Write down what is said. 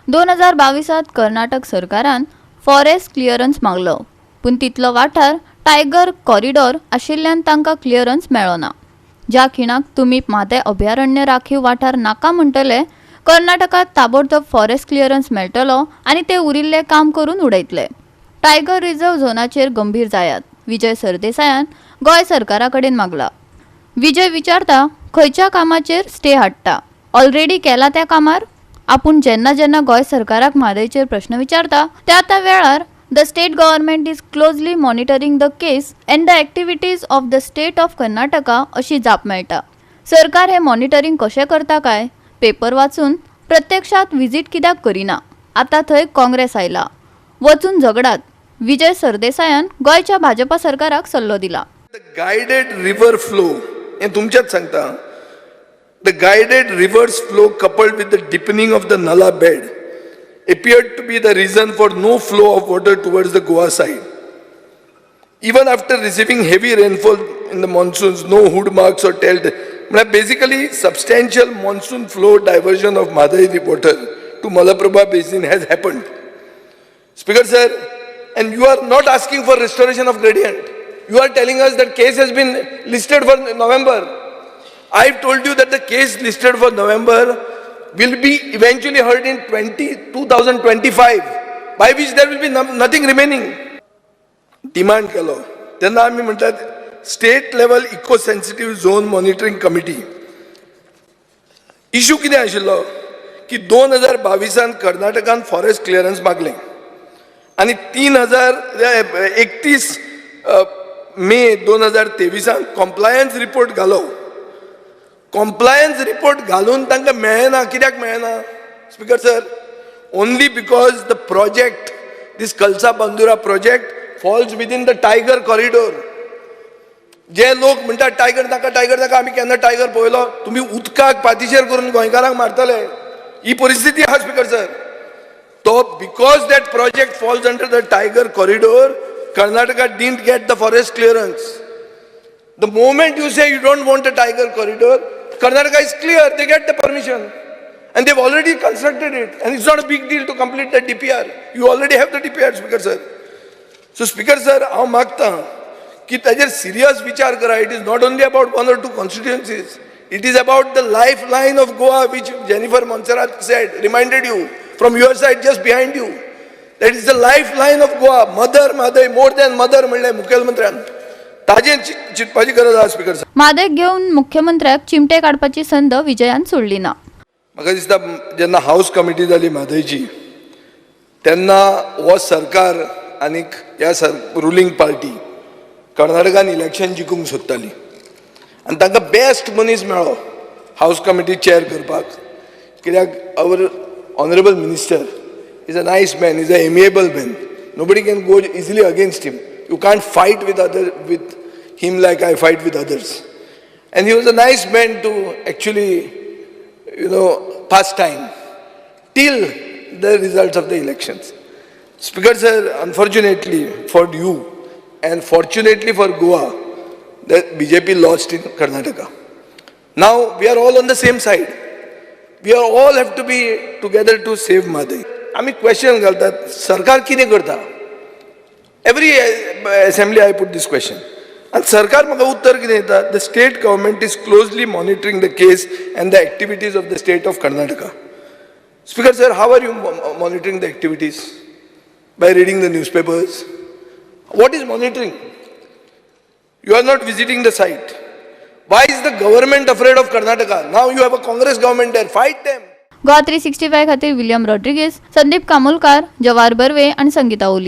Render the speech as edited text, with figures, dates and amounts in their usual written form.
2022 कर्नाटक सरकारान forest clearance मागलो, पण तितलो वाठार टायगर कॉरिडॉर आशिल्ल्यान तांकां क्लिअरन्स मेळ्ळो ना. ज्या खिणाक तुमी माते अभयारण्य राखीव वाठार नाका म्हणटले, कर्नाटकात ताबडतोब फॉरेस्ट क्लिअरन्स मेळटलो आनी ते उरिल्ले काम करून उडयतले. टायगर रिझर्व झोनाचेर गंभीर जायात विजय सरदेसायान गोंय सरकारा कडेन मागला. विजय विचारता, खंयच्या कामाचेर स्टे हाडटा? ऑलरेडी केला त्या कामार? आपूण जेन्ना जेन्ना गोंय सरकाराक म्हादयचेर प्रश्न विचारता त्या त्या वेळार the state government is closely monitoring the case end the activities of the state of Karnataka अशी जाप मेळटा. सरकार हे मॉनिटरिंग कशें करता काय पेपर वाचून प्रत्यक्षात विजीट कित्याक करिना? आता थंय काँग्रेस आयला. वचून झगडात. विजय सरदेसायान गोंयच्या भाजपा सरकाराक सल्लो दिला. गायडेड रिव्हर फ्लो हे तुमच्याच सांगता. The guided reverse flow coupled with the deepening of the Nala bed appeared to be the reason for no flow of water towards the Goa side. Even after receiving heavy rainfall in the monsoons, no hood marks or basically substantial monsoon flow diversion of Mahadayi water to Malaprabha basin has happened. Speaker sir, and you are not asking for restoration of gradient. You are telling us that case has been listed for November. I've told you that the case listed for November will be eventually heard in 2025, by which there will be nothing remaining. Demand केलो तेन्ना आमी म्हणटात state level eco sensitive zone monitoring committee. Issue कितें आशिल्लो की 2022 कर्नाटकान forest clearance मागलें आनी 31 मे 2023 कॉम्प्लायन्स रिपोर्ट घालो. कॉम्प्लायन्स रिपोर्ट घालून तांकां मेळना. कित्याक मेळना? Speaker sir, only because the project, this कलसा-bandura project falls within the tiger corridor. जे लोक म्हणटात टायगर नाका, आमी केन्ना टायगर पळयलो? तुमी उदकाक पातीशेर करून गोंयकारांक मारतले, ही परिस्थिती आहा स्पीकर सर. तो because that project falls under the tiger corridor, Karnataka didn't get the forest clearance. The moment you say you don't want a tiger corridor, Karnataka is clear, they get the permission. And they've already constructed it. And it's not a big deal to complete the DPR. You already have the DPR, Speaker sir. So Speaker sir, हांव मागता की ताजेर serious विचार करा. It is not only about one or two constituencies. It is about the lifeline of Goa, which Jennifer Montserrat said, reminded you from your side just behind you. That is the lifeline of Goa. Mother, more than mother म्हणले मुखेलमंत्र्यान. चिंतपाची गरज आहा speaker sir. मादेक घेवन मुख्यमंत्र्याक चिमटे काडपाची संद विजयान सोडली ना. म्हाका दिसता जेन्ना हाऊस कमिटी जाली म्हादयची तेन्ना हो सरकार आनीक ह्या रुलींग पार्टी कर्नाटकान इलेक्शन जिखूंक सोदताली आनी तांकां बेस्ट मनीस मेळ्ळो हाऊस कमिटी चेअर करपाक. कित्याक our honourable minister is a nice man, is a amiable man. Nobody can go easily against him. You can't fight with him like I fight with others. And he was a nice man to actually, pass time till the results of the elections. Speaker sir, unfortunately for you and fortunately for Goa, the BJP lost in Karnataka. Now we are all on the same side. We all have to be together to save Madai. आमी question घालतात, सरकार कितें करता? Every assembly I put this question. And Sarkar म्हाका उत्तर कितें दिता? The state government is closely monitoring the case and the activities of the state of Karnataka. Speaker sir, how are you monitoring the activities? By reading the newspapers? What is monitoring? You are not visiting the site. Why is the government afraid of Karnataka? Now you have a Congress government there. Fight them. GOA365 खातीर William Rodriguez, Sandeep कामोलकार, Jawahar Barve आणि संगीता ओली.